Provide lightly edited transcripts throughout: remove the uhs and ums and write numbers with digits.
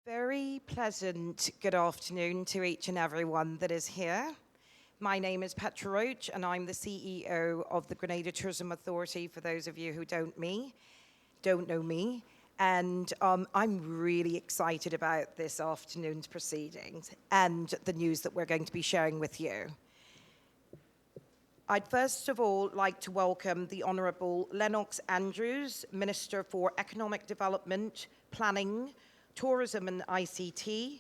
Very pleasant good afternoon to each and everyone that is here. My name is Petra Roach and I'm the CEO of the Grenada Tourism Authority, for those of you who don't know me. And I'm really excited about this afternoon's proceedings and the news that we're going to be sharing with you. I'd first of all like to welcome the Honourable Lennox Andrews, Minister for Economic Development, Planning, Tourism and ICT,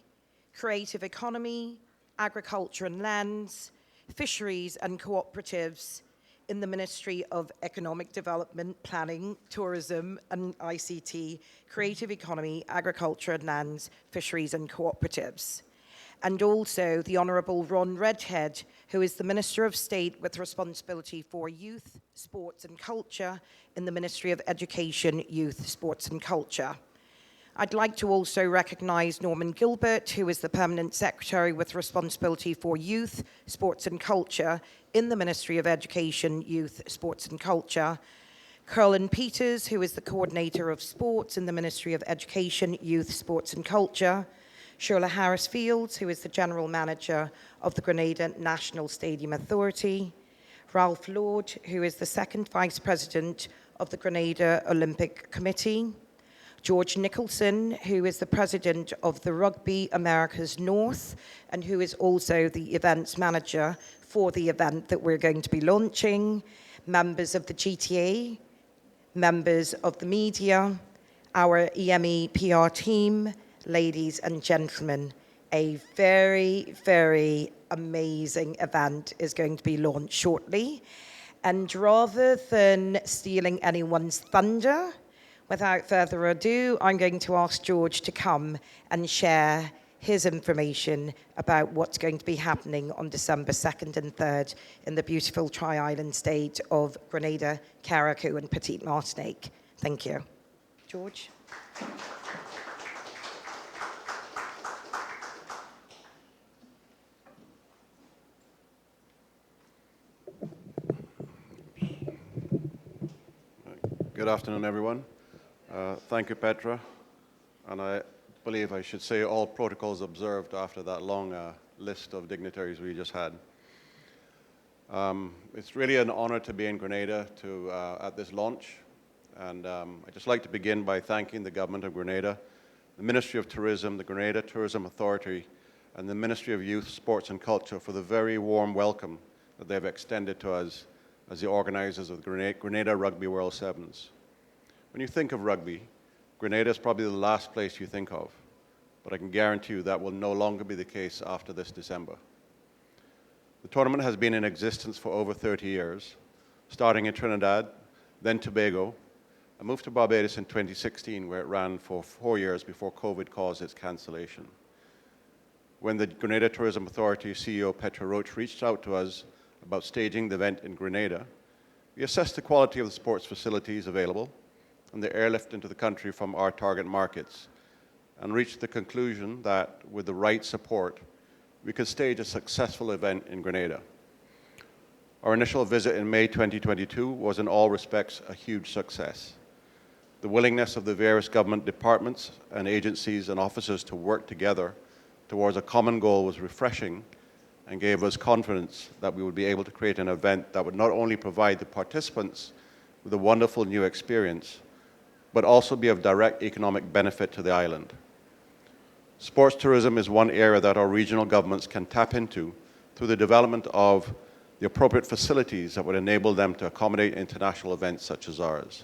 Creative Economy, Agriculture and Lands, Fisheries and Cooperatives in the Ministry of Economic Development, Planning, Tourism and ICT, Creative Economy, Agriculture and Lands, Fisheries and Cooperatives. And also the Honourable Ron Redhead, who is the Minister of State with responsibility for youth, sports and culture in the Ministry of Education, Youth, Sports and Culture. I'd like to also recognise Norman Gilbert, who is the Permanent Secretary with responsibility for youth, sports and culture in the Ministry of Education, Youth, Sports and Culture. Curlin Peters, who is the Coordinator of Sports in the Ministry of Education, Youth, Sports and Culture. Shirla Harris-Fields, who is the General Manager of the Grenada National Stadium Authority. Ralph Lord, who is the Second Vice President of the Grenada Olympic Committee. George Nicholson, who is the President of the Rugby Americas North and who is also the events manager for the event that we're going to be launching. Members of the GTA, members of the media, our EME PR team, ladies and gentlemen, a very, very amazing event is going to be launched shortly. And rather than stealing anyone's thunder, without further ado, I'm going to ask George to come and share his information about what's going to be happening on December 2nd and 3rd in the beautiful Tri-Island state of Grenada, Carriacou and Petite Martinique. Thank you. George? Good afternoon, everyone. Thank you, Petra. And I believe I should say all protocols observed after that long list of dignitaries we just had. It's really an honor to be in Grenada at this launch. And I'd just like to begin by thanking the Government of Grenada, the Ministry of Tourism, the Grenada Tourism Authority, and the Ministry of Youth, Sports and Culture for the very warm welcome that they've extended to us as the organizers of the Grenada Rugby World Sevens. When you think of rugby, Grenada is probably the last place you think of, but I can guarantee you that will no longer be the case after this December. The tournament has been in existence for over 30 years, starting in Trinidad, then Tobago, and moved to Barbados in 2016, where it ran for 4 years before COVID caused its cancellation. When the Grenada Tourism Authority CEO Petra Roach reached out to us about staging the event in Grenada, we assessed the quality of the sports facilities available and the airlift into the country from our target markets, and reached the conclusion that with the right support, we could stage a successful event in Grenada. Our initial visit in May 2022 was in all respects a huge success. The willingness of the various government departments and agencies and officers to work together towards a common goal was refreshing and gave us confidence that we would be able to create an event that would not only provide the participants with a wonderful new experience, but also be of direct economic benefit to the island. Sports tourism is one area that our regional governments can tap into through the development of the appropriate facilities that would enable them to accommodate international events such as ours.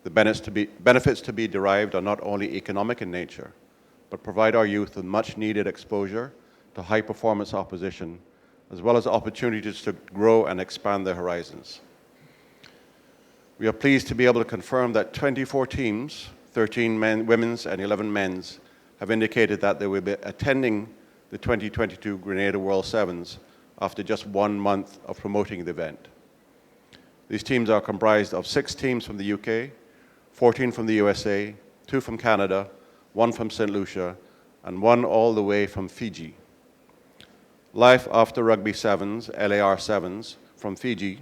The benefits to be derived are not only economic in nature, but provide our youth with much needed exposure to high performance opposition, as well as opportunities to grow and expand their horizons. We are pleased to be able to confirm that 24 teams, 13 women's and 11 men's, have indicated that they will be attending the 2022 Grenada World Sevens after just 1 month of promoting the event. These teams are comprised of 6 teams from the UK, 14 from the USA, 2 from Canada, 1 from St. Lucia, and 1 all the way from Fiji. Life After Rugby Sevens, LAR Sevens, from Fiji,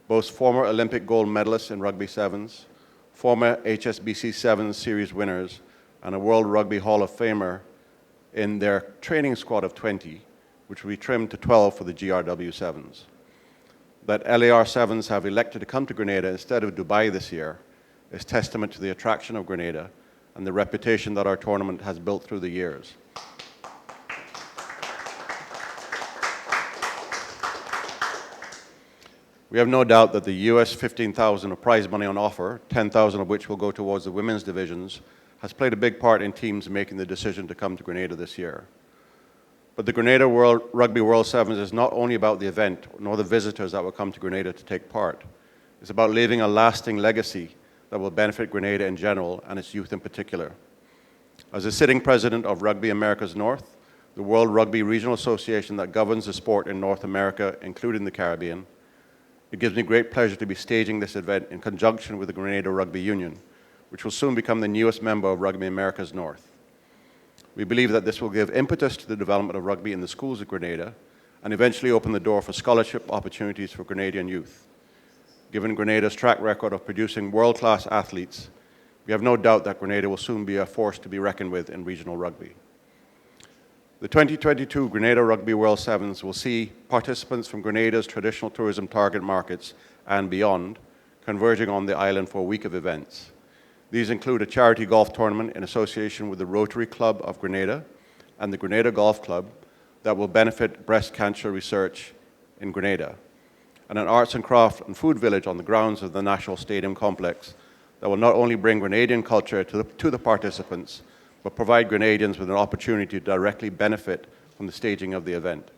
boasts former Olympic gold medalists in Rugby Sevens, former HSBC Sevens Series winners, and a World Rugby Hall of Famer in their training squad of 20, which will be trimmed to 12 for the GRW Sevens. That LAR Sevens have elected to come to Grenada instead of Dubai this year is testament to the attraction of Grenada and the reputation that our tournament has built through the years. We have no doubt that the US $15,000 of prize money on offer, $10,000 of which will go towards the women's divisions, has played a big part in teams making the decision to come to Grenada this year. But the Grenada Rugby World Sevens is not only about the event, nor the visitors that will come to Grenada to take part. It's about leaving a lasting legacy that will benefit Grenada in general and its youth in particular. As the sitting president of Rugby Americas North, the World Rugby Regional Association that governs the sport in North America, including the Caribbean, it gives me great pleasure to be staging this event in conjunction with the Grenada Rugby Union, which will soon become the newest member of Rugby Americas North. We believe that this will give impetus to the development of rugby in the schools of Grenada and eventually open the door for scholarship opportunities for Grenadian youth. Given Grenada's track record of producing world-class athletes, we have no doubt that Grenada will soon be a force to be reckoned with in regional rugby. The 2022 Grenada Rugby World Sevens will see participants from Grenada's traditional tourism target markets and beyond converging on the island for a week of events. These include a charity golf tournament in association with the Rotary Club of Grenada and the Grenada Golf Club that will benefit breast cancer research in Grenada, and an arts and craft and food village on the grounds of the National Stadium complex that will not only bring Grenadian culture to the participants, but provide Grenadians with an opportunity to directly benefit from the staging of the event.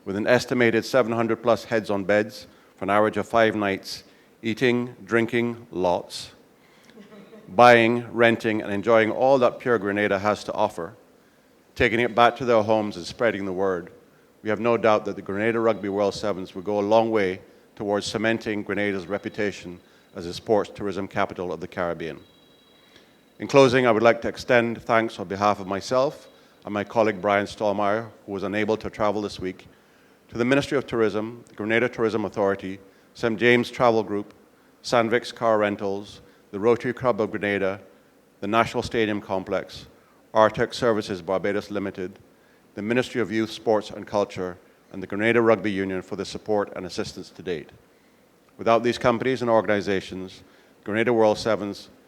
With an estimated 700 plus heads on beds for an average of 5 nights, eating, drinking, lots, buying, renting, and enjoying all that pure Grenada has to offer, taking it back to their homes and spreading the word, we have no doubt that the Grenada Rugby World Sevens will go a long way towards cementing Grenada's reputation as a sports tourism capital of the Caribbean. In closing, I would like to extend thanks on behalf of myself and my colleague Brian Stallmeyer, who was unable to travel this week, to the Ministry of Tourism, the Grenada Tourism Authority, St. James Travel Group, Sandvik's Car Rentals, the Rotary Club of Grenada, the National Stadium Complex, Artec Services Barbados Limited, the Ministry of Youth, Sports and Culture, and the Grenada Rugby Union for the support and assistance to date. Without these companies and organizations, Grenada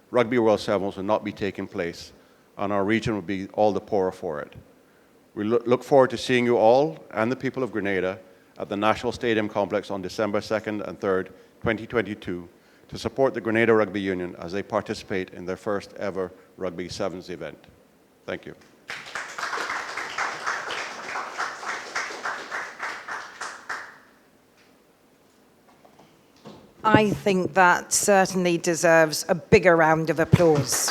Rugby World Sevens will not be taking place, and our region will be all the poorer for it. We look forward to seeing you all and the people of Grenada at the National Stadium Complex on December 2nd and 3rd, 2022, to support the Grenada Rugby Union as they participate in their first ever Rugby Sevens event. Thank you. I think that certainly deserves a bigger round of applause.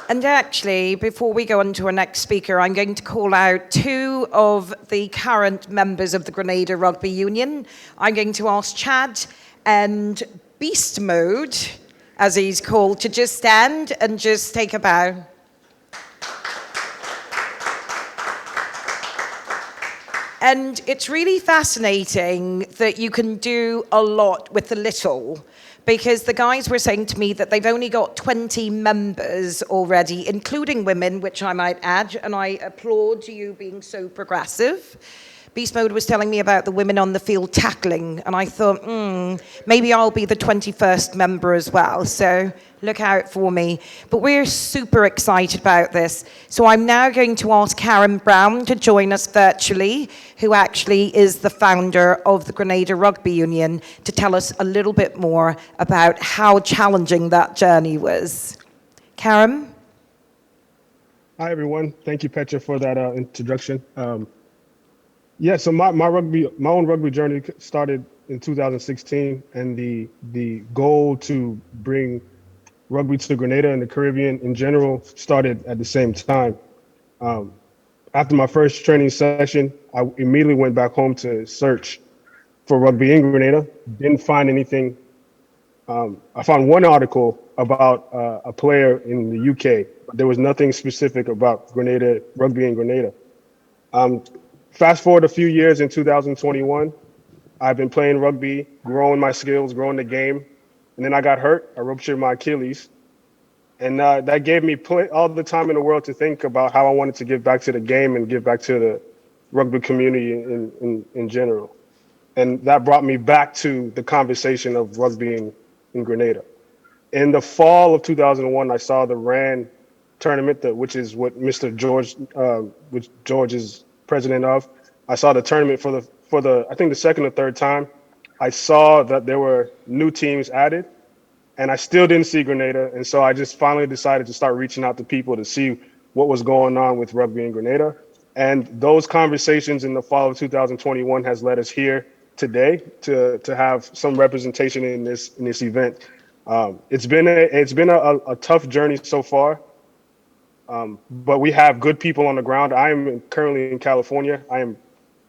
And actually, before we go on to our next speaker, I'm going to call out 2 of the current members of the Grenada Rugby Union. I'm going to ask Chad and Beast Mode, as he's called, to just stand and just take a bow. And it's really fascinating that you can do a lot with the little, because the guys were saying to me that they've only got 20 members already, including women, which I might add, and I applaud you being so progressive. Beast Mode was telling me about the women on the field tackling, and I thought, maybe I'll be the 21st member as well, so look out for me. But we're super excited about this. So I'm now going to ask Karen Brown to join us virtually, who actually is the founder of the Grenada Rugby Union, to tell us a little bit more about how challenging that journey was. Karen? Hi, everyone. Thank you, Petra, for that introduction. Yeah, so my own rugby journey started in 2016, and the goal to bring rugby to Grenada and the Caribbean in general started at the same time. After my first training session, I immediately went back home to search for rugby in Grenada. Didn't find anything. I found one article about a player in the UK, but there was nothing specific about Grenada, rugby in Grenada. Fast forward a few years, in 2021, I've been playing rugby, growing my skills, growing the game. and then I got hurt. I ruptured my Achilles, and that gave me all the time in the world to think about how I wanted to give back to the game and give back to the rugby community in general. And that brought me back to the conversation of rugby in Grenada. In the fall of 2001, I saw the RAN tournament, which is what Mr. George, which George is president of. I saw the tournament for the I think the second or third time. I saw that there were new teams added, and I still didn't see Grenada. And so I just finally decided to start reaching out to people to see what was going on with rugby in Grenada. And those conversations in the fall of 2021 has led us here today to have some representation in this event. It's been a tough journey so far, but we have good people on the ground. I am currently in California. I am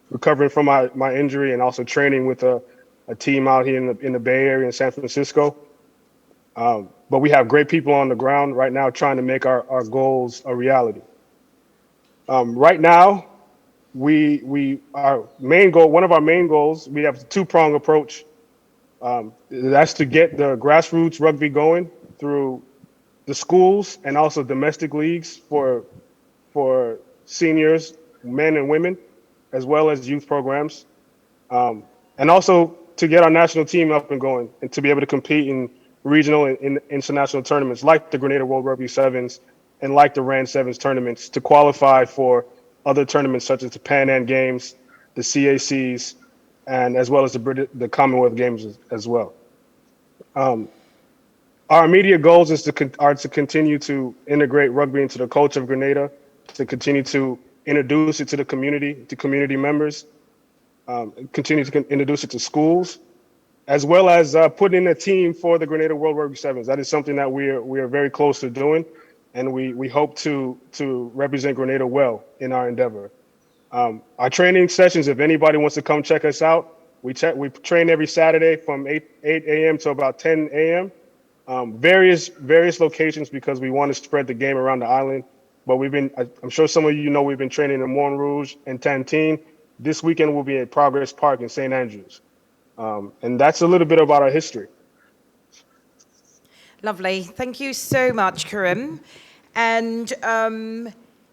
recovering from my injury and also training with a team out here in the Bay Area in San Francisco. But we have great people on the ground right now trying to make our goals a reality. Right now, our main goal, one of our main goals, we have a two-prong approach. That's to get the grassroots rugby going through the schools and also domestic leagues for seniors, men and women, as well as youth programs. And also to get our national team up and going and to be able to compete in regional and international tournaments like the Grenada World Rugby Sevens and like the RAN Sevens tournaments to qualify for other tournaments such as the Pan Am Games, the CACs, and as well as the Commonwealth Games as well. Our immediate goals are to continue to integrate rugby into the culture of Grenada, to continue to introduce it to the community, to community members, continue to introduce it to schools, as well as putting in a team for the Grenada World Rugby Sevens. That is something that we are very close to doing, and we hope to represent Grenada well in our endeavor. Our training sessions, if anybody wants to come check us out, we train every Saturday from 8 a.m. to about 10 a.m. Various locations because we want to spread the game around the island. But I'm sure some of you know we've been training in Moulin Rouge and Tantine. This weekend we'll be at Progress Park in St. Andrews. And that's a little bit about our history. Lovely. Thank you so much, Karim. And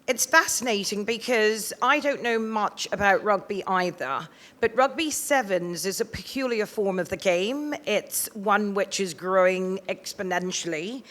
it's fascinating because I don't know much about rugby either, but rugby sevens is a peculiar form of the game. It's one which is growing exponentially.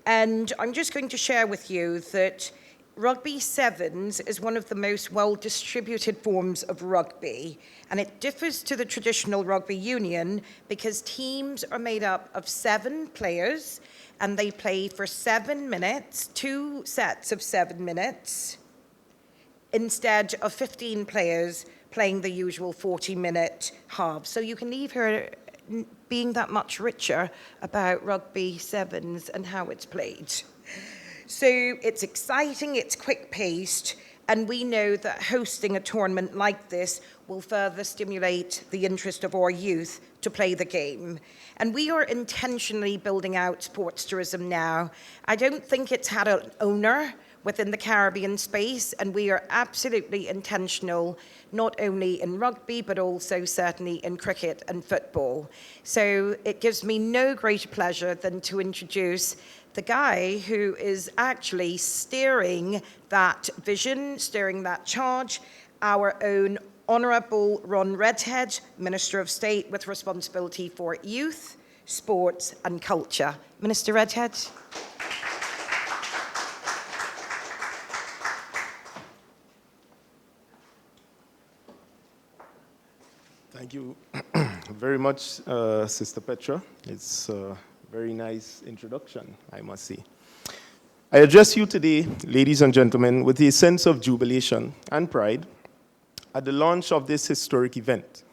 And I'm just going to share with you that rugby sevens is one of the most well-distributed forms of rugby, and it differs to the traditional rugby union because teams are made up of 7 players, and they play for 7 minutes, 2 sets of 7 minutes, instead of 15 players playing the usual 40-minute halves. So you can leave here being that much richer about rugby sevens and how it's played. So it's exciting, it's quick-paced, and we know that hosting a tournament like this will further stimulate the interest of our youth to play the game. And we are intentionally building out sports tourism now. I don't think it's had an owner within the Caribbean space, and we are absolutely intentional, not only in rugby, but also certainly in cricket and football. So it gives me no greater pleasure than to introduce the guy who is actually steering that vision, steering that charge, our own Honourable Ron Redhead, Minister of State with responsibility for youth, sports and culture. Minister Redhead. Thank you very much, Sister Petra. It's a very nice introduction, I must say. I address you today, ladies and gentlemen, with a sense of jubilation and pride at the launch of this historic event,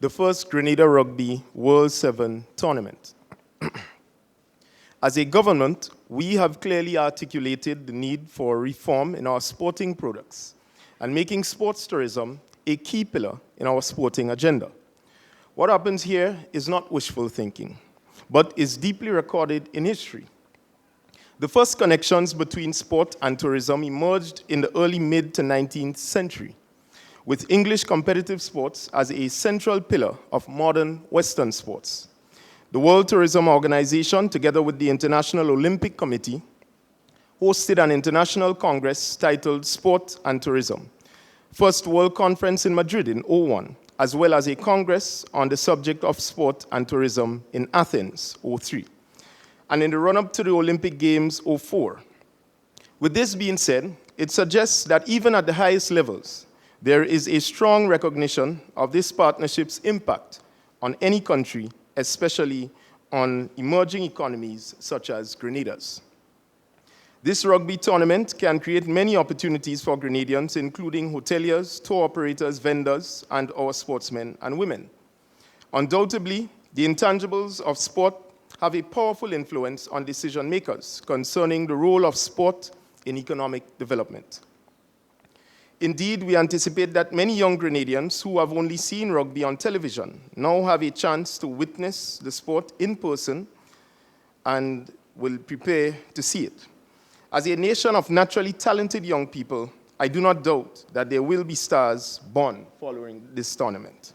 the first Grenada Rugby World 7 tournament. As a government, we have clearly articulated the need for reform in our sporting products and making sports tourism a key pillar in our sporting agenda. What happens here is not wishful thinking, but is deeply recorded in history. The first connections between sport and tourism emerged in the early mid to 19th century, with English competitive sports as a central pillar of modern Western sports. the World Tourism Organization, together with the International Olympic Committee, hosted an international congress titled Sport and Tourism, First World Conference in Madrid in 2001, as well as a congress on the subject of sport and tourism in Athens, 2003, and in the run-up to the Olympic Games, 2004. With this being said, it suggests that even at the highest levels, there is a strong recognition of this partnership's impact on any country, especially on emerging economies such as Grenada's. This rugby tournament can create many opportunities for Grenadians, including hoteliers, tour operators, vendors, and our sportsmen and women. Undoubtedly, the intangibles of sport have a powerful influence on decision makers concerning the role of sport in economic development. Indeed, we anticipate that many young Grenadians who have only seen rugby on television now have a chance to witness the sport in person and will prepare to see it. As a nation of naturally talented young people, I do not doubt that there will be stars born following this tournament.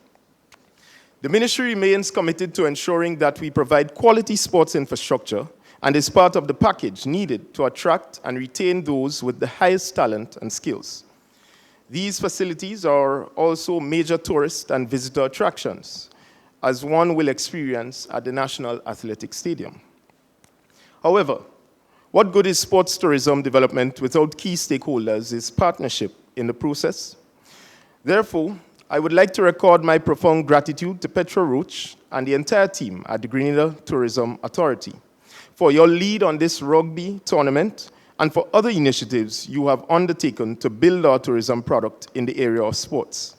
The ministry remains committed to ensuring that we provide quality sports infrastructure and is part of the package needed to attract and retain those with the highest talent and skills. These facilities are also major tourist and visitor attractions, as one will experience at the National Athletic Stadium. However, what good is sports tourism development without key stakeholders is partnership in the process? Therefore, I would like to record my profound gratitude to Petra Roach and the entire team at the Grenada Tourism Authority for your lead on this rugby tournament and for other initiatives you have undertaken to build our tourism product in the area of sports.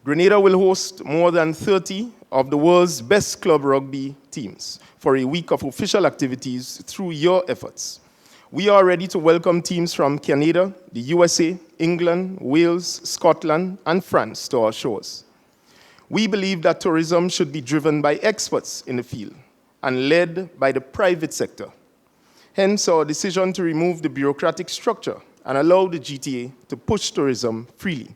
Grenada will host more than 30 of the world's best club rugby teams for a week of official activities through your efforts. We are ready to welcome teams from Canada, the USA, England, Wales, Scotland, and France to our shores. We believe that tourism should be driven by experts in the field and led by the private sector. Hence our decision to remove the bureaucratic structure and allow the GTA to push tourism freely.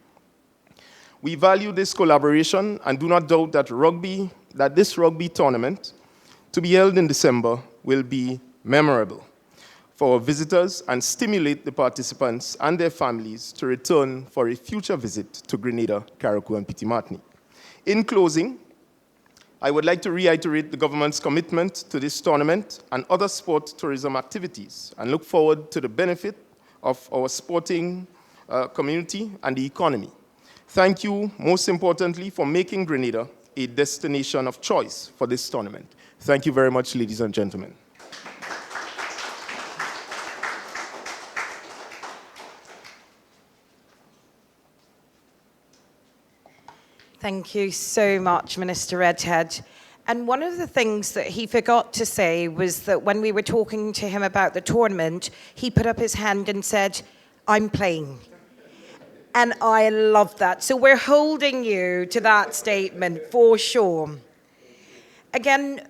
We value this collaboration and do not doubt that this rugby tournament, to be held in December, will be memorable for our visitors and stimulate the participants and their families to return for a future visit to Grenada, Carriacou, and Petit Martinique. In closing, I would like to reiterate the government's commitment to this tournament and other sport tourism activities and look forward to the benefit of our sporting community and the economy. Thank you, most importantly, for making Grenada a destination of choice for this tournament. Thank you very much, ladies and gentlemen. Thank you so much, Minister Redhead. And one of the things that he forgot to say was that when we were talking to him about the tournament, he put up his hand and said, "I'm playing." And I love that. So we're holding you to that statement for sure. Again,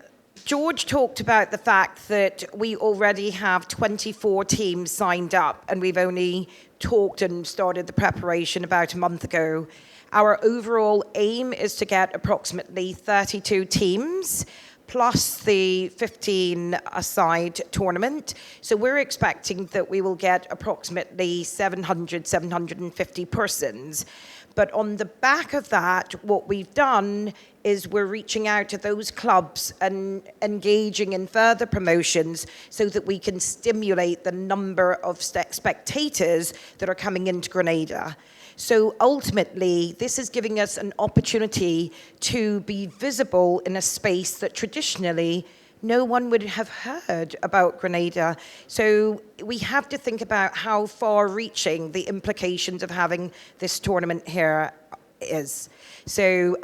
George talked about the fact that we already have 24 teams signed up, and we've only talked and started the preparation about a month ago. Our overall aim is to get approximately 32 teams, plus the 15-a-side tournament. So we're expecting that we will get approximately 700, 750 persons. But on the back of that, what we've done is we're reaching out to those clubs and engaging in further promotions so that we can stimulate the number of spectators that are coming into Grenada. So ultimately, this is giving us an opportunity to be visible in a space that traditionally no one would have heard about Grenada. So we have to think about how far-reaching the implications of having this tournament here is. So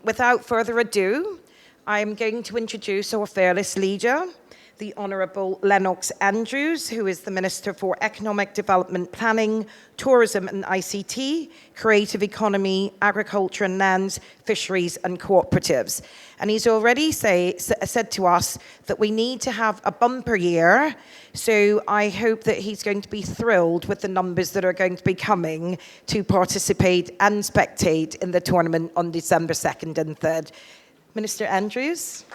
without further ado, I'm going to introduce our fearless leader, the Honourable Lennox Andrews, who is the Minister for Economic Development Planning, Tourism and ICT, Creative Economy, Agriculture and Lands, Fisheries and Cooperatives. And he's already said to us that we need to have a bumper year, so I hope that he's going to be thrilled with the numbers that are going to be coming to participate and spectate in the tournament on December 2nd and 3rd. Minister Andrews.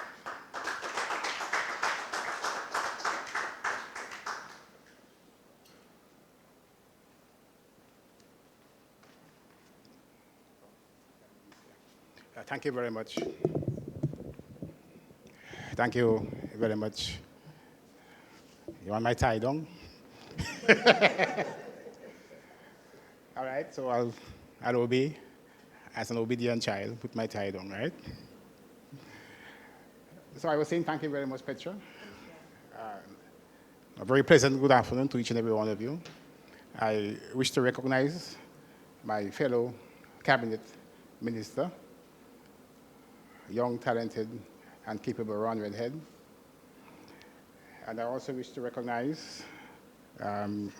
Thank you very much. Thank you very much. You want my tie down? All right, so I'll obey as an obedient child, put my tie down, right? So I was saying thank you very much, Petra. A very pleasant good afternoon to each and every one of you. I wish to recognize my fellow cabinet minister, young, talented, and capable Ron Redhead. And I also wish to recognize Mr.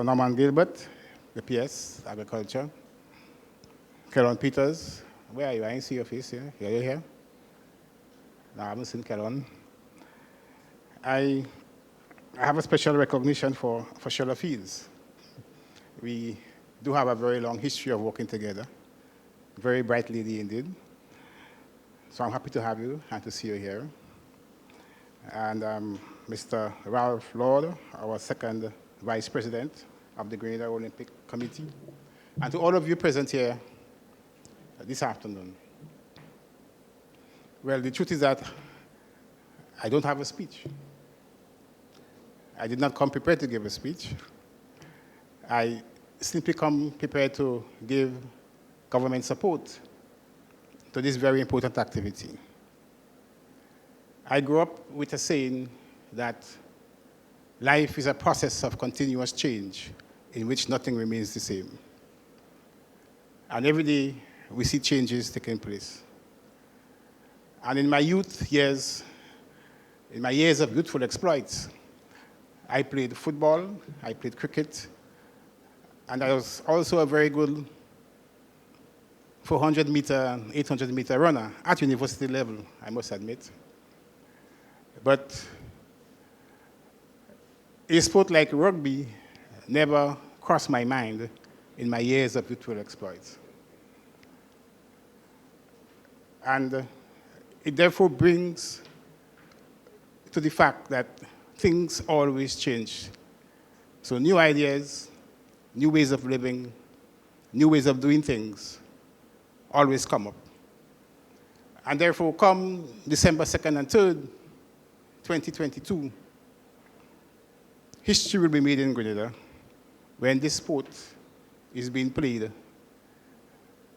Norman Gilbert, the PS, Agriculture. Kelon Peters, where are you? I didn't see your face here. Are you here? No, I haven't seen Kelon. I have a special recognition for Sheila Fields. We do have a very long history of working together. Very bright lady indeed. So I'm happy to have you and to see you here. And Mr. Ralph Lord, our second vice president of the Grenada Olympic Committee. And to all of you present here this afternoon. Well, the truth is that I don't have a speech. I did not come prepared to give a speech. I simply come prepared to give government support to this very important activity. I grew up with a saying that life is a process of continuous change in which nothing remains the same. And every day we see changes taking place. And in my youth years, in my years of youthful exploits, I played football, I played cricket, and I was also a very good 400-meter and 800-meter runner at university level, I must admit. But a sport like rugby never crossed my mind in my years of youthful exploits. And it therefore brings to the fact that things always change. So new ideas, new ways of living, new ways of doing things always come up. And therefore, come December 2nd and 3rd, 2022, history will be made in Grenada when this sport is being played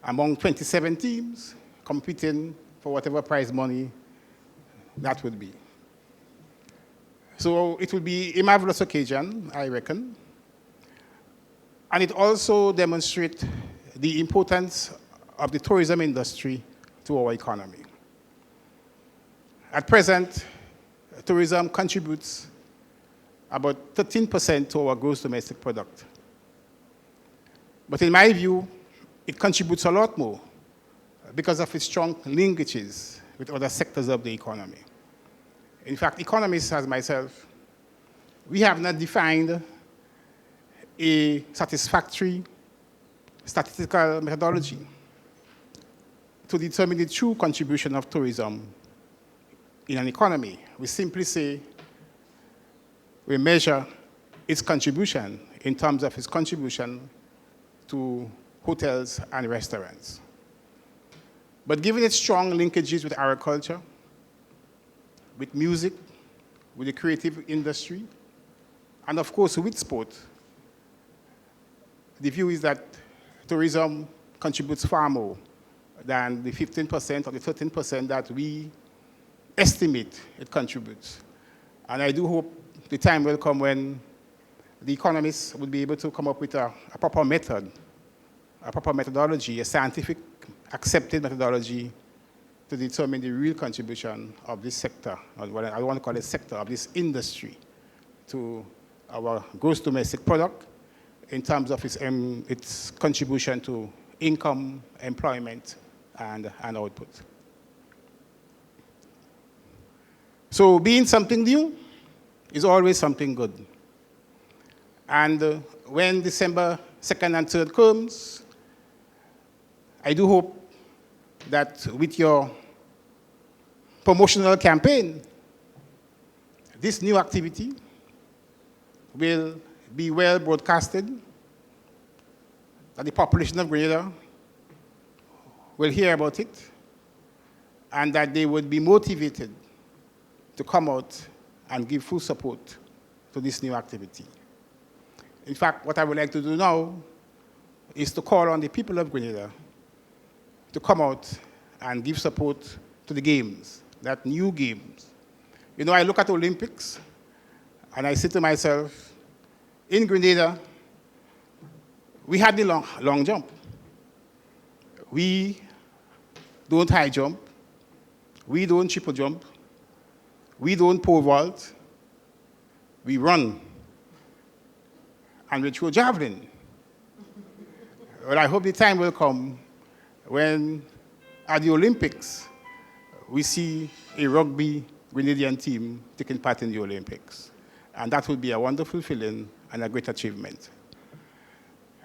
among 27 teams competing for whatever prize money that would be. So it will be a marvelous occasion, I reckon. And it also demonstrates the importance of the tourism industry to our economy. At present, tourism contributes about 13% to our gross domestic product. But in my view, it contributes a lot more because of its strong linkages with other sectors of the economy. In fact, economists as myself, we have not defined a satisfactory statistical methodology to determine the true contribution of tourism in an economy. We simply say we measure its contribution in terms of its contribution to hotels and restaurants. But given its strong linkages with agriculture, with music, with the creative industry, and of course with sport, the view is that tourism contributes far more than the 15% or the 13% that we estimate it contributes. And I do hope the time will come when the economists will be able to come up with a proper method, a proper methodology, a scientific accepted methodology to determine the real contribution of this sector, or what I want to call it sector, of this industry to our gross domestic product in terms of its contribution to income, employment, and output. So being something new is always something good. And when December 2nd and 3rd comes, I do hope that with your promotional campaign, this new activity will be well broadcasted, that the population of Grenada will hear about it and that they would be motivated to come out and give full support to this new activity. In fact, what I would like to do now is to call on the people of Grenada to come out and give support to the games, that new games. You know, I look at Olympics and I say to myself, in Grenada, we had the long jump. We don't high jump. We don't triple jump. We don't pole vault. We run. And we throw javelin. Well, I hope the time will come when at the Olympics, we see a rugby Grenadian team taking part in the Olympics. And that would be a wonderful feeling and a great achievement.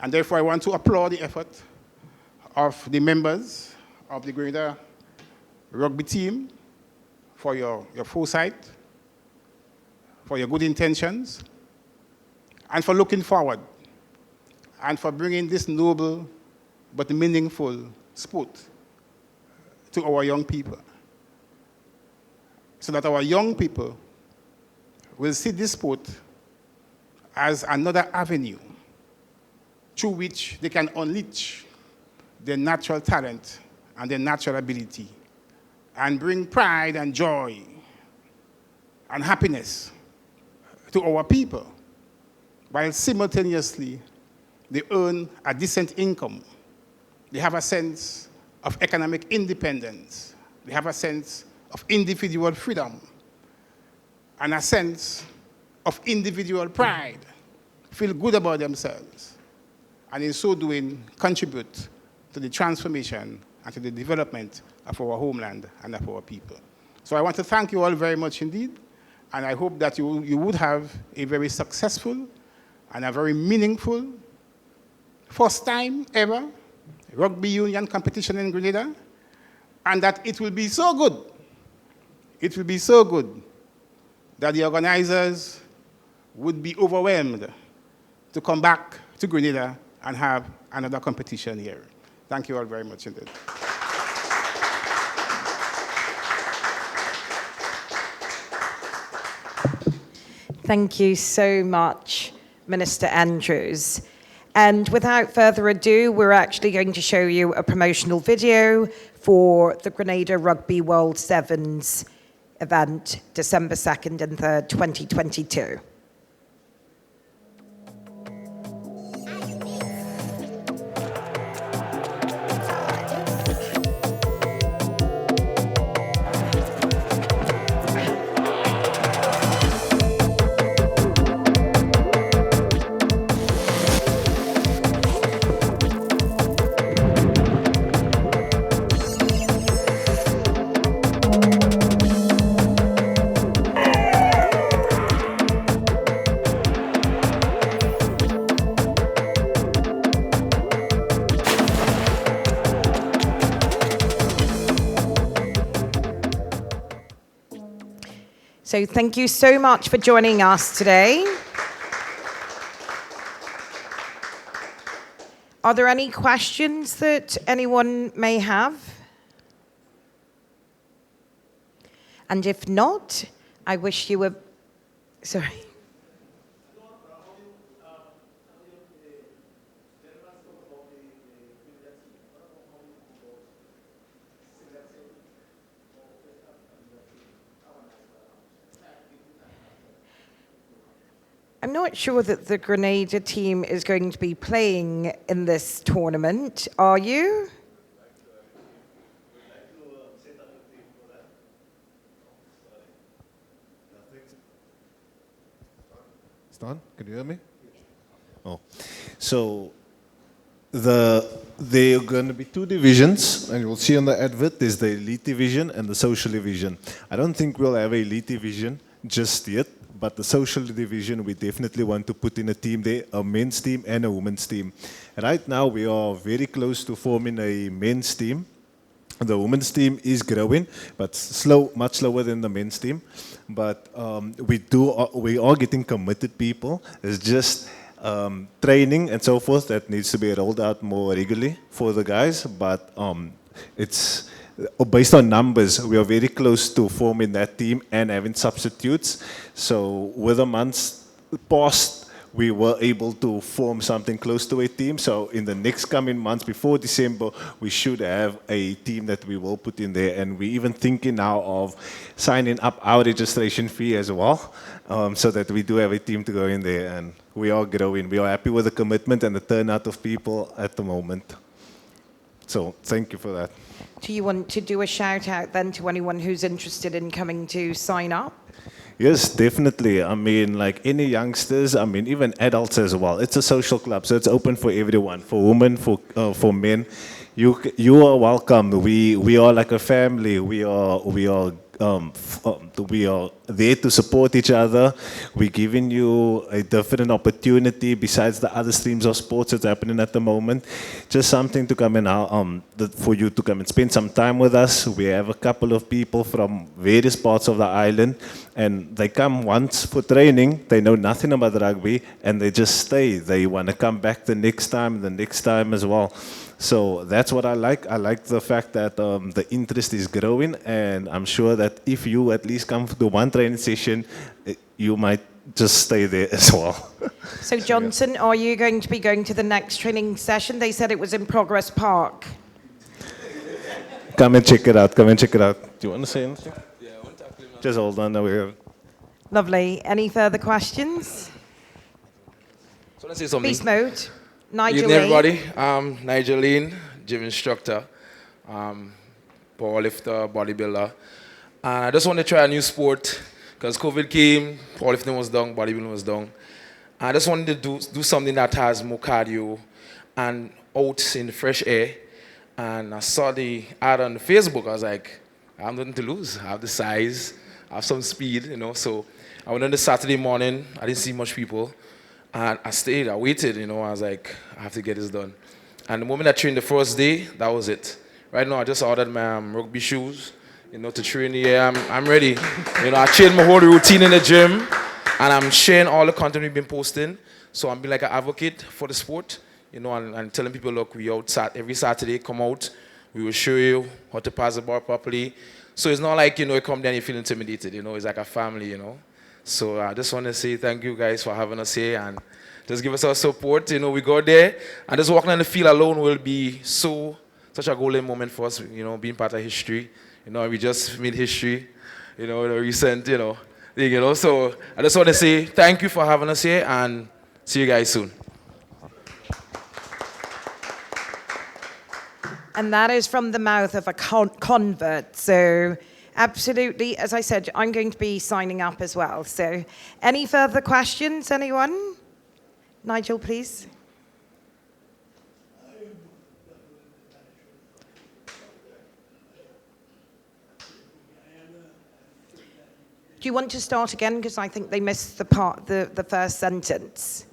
And therefore, I want to applaud the effort of the members of the Grenada Rugby team for your foresight, for your good intentions, and for looking forward, and for bringing this noble but meaningful sport to our young people, so that our young people will see this sport as another avenue through which they can unleash their natural talent and their natural ability and bring pride and joy and happiness to our people, while simultaneously they earn a decent income. They have a sense of economic independence. They have a sense of individual freedom and a sense of individual pride, feel good about themselves, and in so doing contribute to the transformation and to the development of our homeland and of our people. So I want to thank you all very much indeed, and I hope that you would have a very successful and a very meaningful first time ever rugby union competition in Grenada, and that it will be so good, it will be so good that the organizers would be overwhelmed to come back to Grenada and have another competition here. Thank you all very much indeed. Thank you so much, Minister Andrews. And without further ado, we're actually going to show you a promotional video for the Grenada Rugby World Sevens event, December 2nd and 3rd, 2022. So thank you so much for joining us today. Are there any questions that anyone may have? And if not, I wish you a... Sorry. I'm not sure that the Grenada team is going to be playing in this tournament. Are you? It's on? Can you hear me? Oh, so there are going to be two divisions, and you'll see on the advert, there's the elite division and the social division. I don't think we'll have an elite division just yet, but the social division, we definitely want to put in a team there, a men's team and a women's team. Right now, we are very close to forming a men's team. The women's team is growing, but slow, much slower than the men's team. But we are getting committed people. It's just training and so forth that needs to be rolled out more regularly for the guys. But it's based on numbers, we are very close to forming that team and having substitutes. So with the months past, we were able to form something close to a team. So in the next coming months, before December, we should have a team that we will put in there. And we're even thinking now of signing up our registration fee as well, so that we do have a team to go in there. And we are growing. We are happy with the commitment and the turnout of people at the moment. So thank you for that. Do you want to do a shout out then to anyone who's interested in coming to sign up? Yes, definitely. I mean, like any youngsters, I mean, even adults as well. It's a social club, so it's open for everyone, for women, for men. You are welcome. We are like a family. We are there to support each other. We're giving you a different opportunity besides the other streams of sports that's happening at the moment. Just something to come in, for you to come and spend some time with us. We have a couple of people from various parts of the island, and they come once for training. They know nothing about rugby, and they just stay. They want to come back the next time as well. So that's what I like. I like the fact that the interest is growing, and I'm sure that if you at least come to one training session, you might just stay there as well. So Johnson, are you going to be going to the next training session? They said it was in Progress Park. Come and check it out. Do you want to say anything? Yeah, I want to just hold on. Lovely. Any further questions? So let's say something. Beast mode. Nigel Evening, Lane. everybody. Nigel Lane, gym instructor, powerlifter, bodybuilder. And I just want to try a new sport because COVID came, powerlifting was down, bodybuilding was down. I just wanted to do something that has more cardio and out in the fresh air. And I saw the ad on Facebook. I was like, I have nothing to lose. I have the size, I have some speed, you know. So I went on the Saturday morning. I didn't see much people. And I stayed, I waited, you know. I was like, I have to get this done. And the moment I trained the first day, that was it. Right now, I just ordered my rugby shoes, you know, to train here. I'm ready. You know, I changed my whole routine in the gym, and I'm sharing all the content we've been posting. So I'm being like an advocate for the sport, you know, and telling people, look, we out every Saturday, come out. We will show you how to pass the ball properly. So it's not like, you know, you come there and you feel intimidated, you know. It's like a family, you know. So I just want to say thank you guys for having us here and just give us our support. You know, we go there and just walking on the field alone will be such a golden moment for us, you know, being part of history. You know, we just made history, you know, the recent, you know, thing, you know. So I just want to say thank you for having us here and see you guys soon. And that is from the mouth of a convert. So absolutely, as I said, I'm going to be signing up as well. So any further questions, anyone? Nigel, please. Do you want to start again? Because I think they missed the first sentence.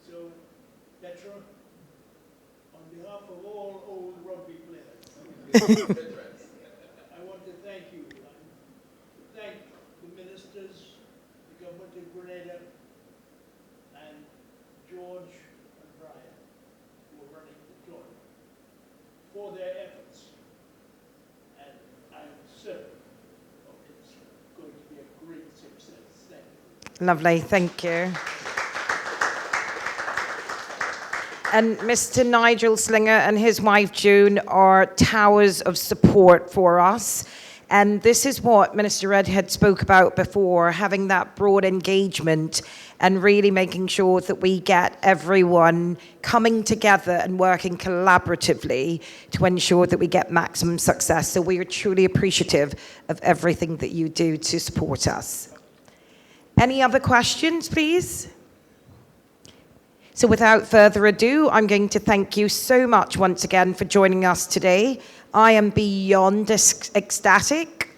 So, Petra, on behalf of all old rugby players, I want to thank you. Thank the ministers, the government of Grenada, and George and Brian, who are running the tournament, for their efforts. And I'm certain it's going to be a great success. Thank you. Lovely, thank you. And Mr. Nigel Slinger and his wife June are towers of support for us. And this is what Minister Redhead spoke about before, having that broad engagement and really making sure that we get everyone coming together and working collaboratively to ensure that we get maximum success. So we are truly appreciative of everything that you do to support us. Any other questions, please? So without further ado, I'm going to thank you so much once again for joining us today. I am beyond ecstatic.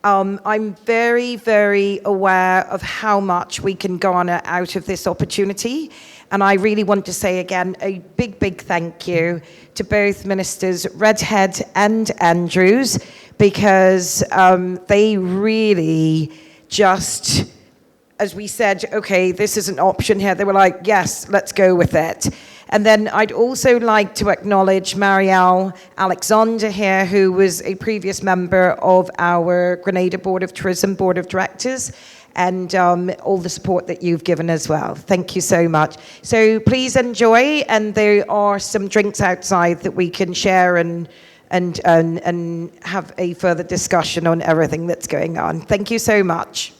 I'm very, very aware of how much we can garner out of this opportunity. And I really want to say again, a big, big thank you to both Ministers Redhead and Andrews, because they really just, as we said, okay, this is an option here, they were like, yes, let's go with it. And then I'd also like to acknowledge Marielle Alexander here, who was a previous member of our Grenada Board of Tourism Board of Directors, and all the support that you've given as well. Thank you so much. So please enjoy, and there are some drinks outside that we can share and have a further discussion on everything that's going on. Thank you so much.